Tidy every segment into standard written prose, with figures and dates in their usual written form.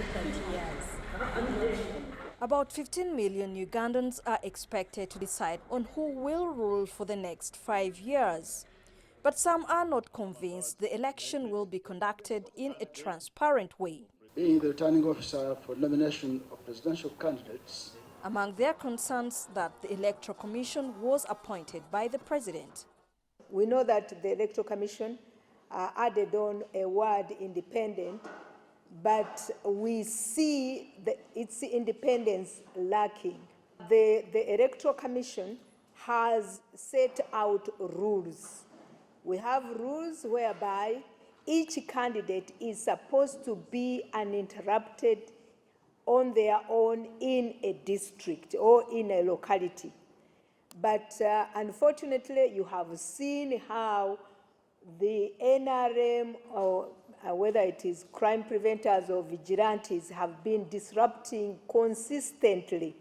30 years. About 15 million Ugandans are expected to decide on who will rule for the next 5 years. But some are not convinced the election will be conducted in a transparent way. Being the returning officer for nomination of presidential candidates. Among their concerns that the Electoral Commission was appointed by the president. We know that the Electoral Commission added on a word independent, but we see its independence lacking. The Electoral Commission has set out rules. We have rules whereby each candidate is supposed to be uninterrupted on their own in a district or in a locality. But unfortunately, you have seen how the NRM, or whether it is crime preventers or vigilantes, have been disrupting consistently.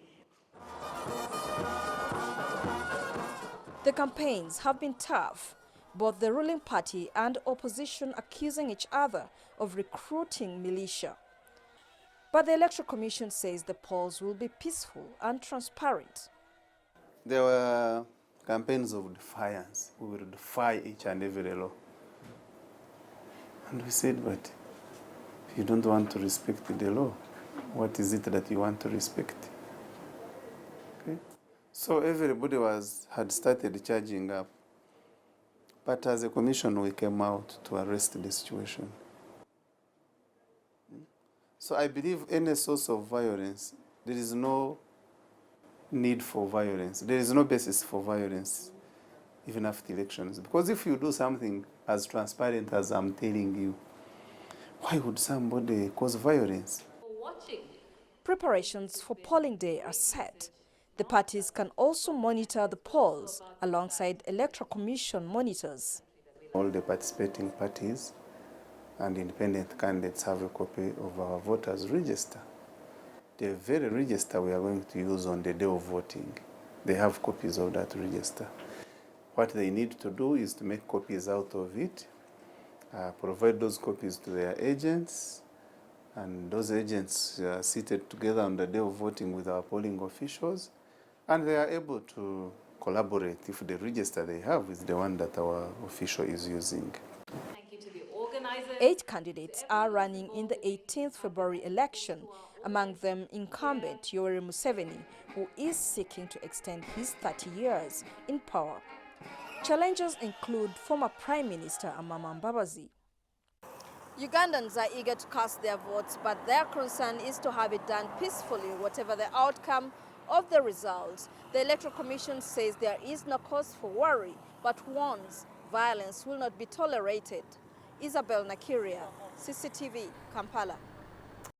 The campaigns have been tough, both the ruling party and opposition accusing each other of recruiting militia. But the Electoral Commission says the polls will be peaceful and transparent. There were campaigns of defiance. We will defy each and every law. And we said, but if you don't want to respect the law, what is it that you want to respect? Okay? So everybody had started charging up. But as a commission, we came out to arrest the situation. So I believe any source of violence, there is no need for violence. There is no basis for violence, even after elections. Because if you do something as transparent as I'm telling you, why would somebody cause violence? Preparations for polling day are set. The parties can also monitor the polls alongside Electoral Commission monitors. All the participating parties and independent candidates have a copy of our voters' register. The very register we are going to use on the day of voting, they have copies of that register. What they need to do is to make copies out of it, provide those copies to their agents, and those agents are seated together on the day of voting with our polling officials, and they are able to collaborate if the register they have is the one that our official is using. 8 candidates are running in the 18th February election, among them incumbent Yoweri Museveni, who is seeking to extend his 30 years in power. Challengers include former Prime Minister Amama Mbabazi. Ugandans are eager to cast their votes, but their concern is to have it done peacefully, whatever the outcome of the results. The Electoral Commission says there is no cause for worry, but warns violence will not be tolerated. Isabel, Nakirya, CCTV, Kampala.